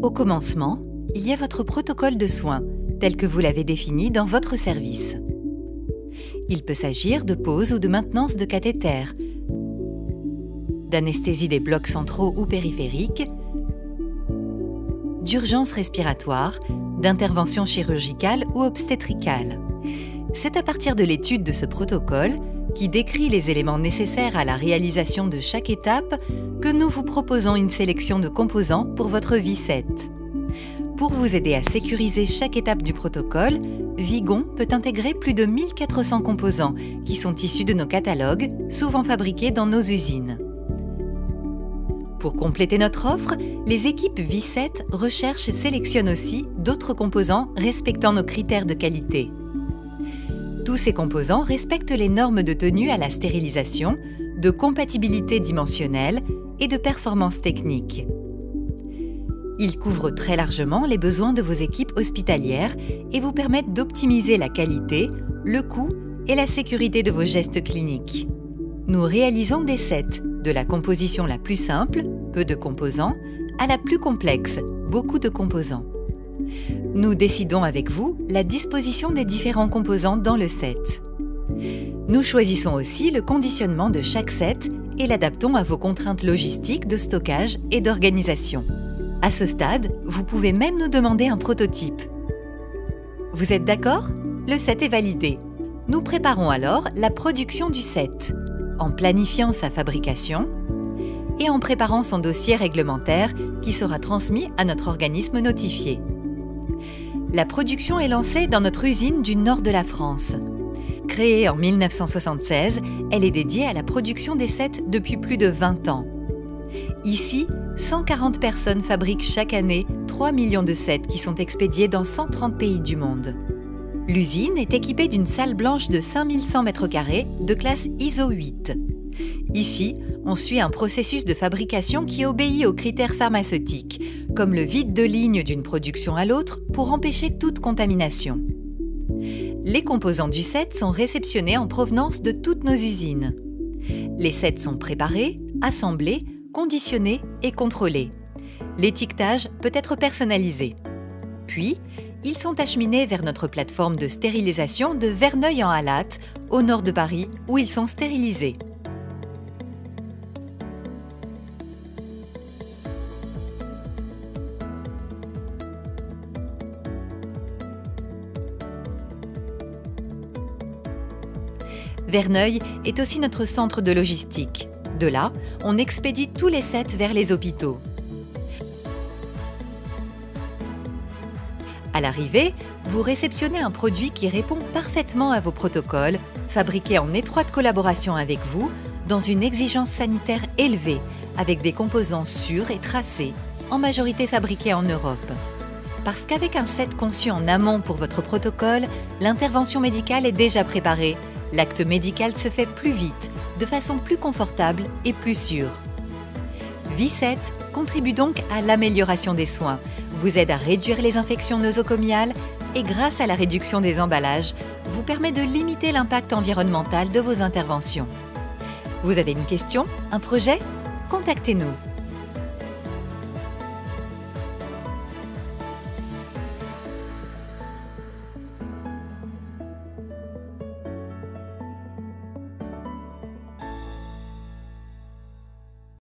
Au commencement, il y a votre protocole de soins, tel que vous l'avez défini dans votre service. Il peut s'agir de pose ou de maintenance de cathéter, d'anesthésie des blocs centraux ou périphériques, d'urgence respiratoire, d'intervention chirurgicale ou obstétricale. C'est à partir de l'étude de ce protocole, qui décrit les éléments nécessaires à la réalisation de chaque étape, que nous vous proposons une sélection de composants pour votre V7. Pour vous aider à sécuriser chaque étape du protocole, Vigon peut intégrer plus de 1400 composants qui sont issus de nos catalogues, souvent fabriqués dans nos usines. Pour compléter notre offre, les équipes V7 recherchent et sélectionnent aussi d'autres composants respectant nos critères de qualité. Tous ces composants respectent les normes de tenue à la stérilisation, de compatibilité dimensionnelle et de performance technique. Ils couvrent très largement les besoins de vos équipes hospitalières et vous permettent d'optimiser la qualité, le coût et la sécurité de vos gestes cliniques. Nous réalisons des sets, de la composition la plus simple, peu de composants, à la plus complexe, beaucoup de composants. Nous décidons avec vous la disposition des différents composants dans le set. Nous choisissons aussi le conditionnement de chaque set et l'adaptons à vos contraintes logistiques de stockage et d'organisation. À ce stade, vous pouvez même nous demander un prototype. Vous êtes d'accord? Le set est validé. Nous préparons alors la production du set, en planifiant sa fabrication et en préparant son dossier réglementaire qui sera transmis à notre organisme notifié. La production est lancée dans notre usine du nord de la France. Créée en 1976, elle est dédiée à la production des sets depuis plus de 20 ans. Ici, 140 personnes fabriquent chaque année 3 millions de sets qui sont expédiés dans 130 pays du monde. L'usine est équipée d'une salle blanche de 5100 m² de classe ISO 8. Ici, on suit un processus de fabrication qui obéit aux critères pharmaceutiques, comme le vide de ligne d'une production à l'autre pour empêcher toute contamination. Les composants du set sont réceptionnés en provenance de toutes nos usines. Les sets sont préparés, assemblés, conditionnés et contrôlés. L'étiquetage peut être personnalisé. Puis, ils sont acheminés vers notre plateforme de stérilisation de Verneuil-en-Halatte, au nord de Paris, où ils sont stérilisés. Verneuil est aussi notre centre de logistique. De là, on expédie tous les sets vers les hôpitaux. À l'arrivée, vous réceptionnez un produit qui répond parfaitement à vos protocoles, fabriqué en étroite collaboration avec vous, dans une exigence sanitaire élevée, avec des composants sûrs et tracés, en majorité fabriqués en Europe. Parce qu'avec un set conçu en amont pour votre protocole, l'intervention médicale est déjà préparée. L'acte médical se fait plus vite, de façon plus confortable et plus sûre. V7 contribue donc à l'amélioration des soins, vous aide à réduire les infections nosocomiales et grâce à la réduction des emballages, vous permet de limiter l'impact environnemental de vos interventions. Vous avez une question, un projet? Contactez-nous.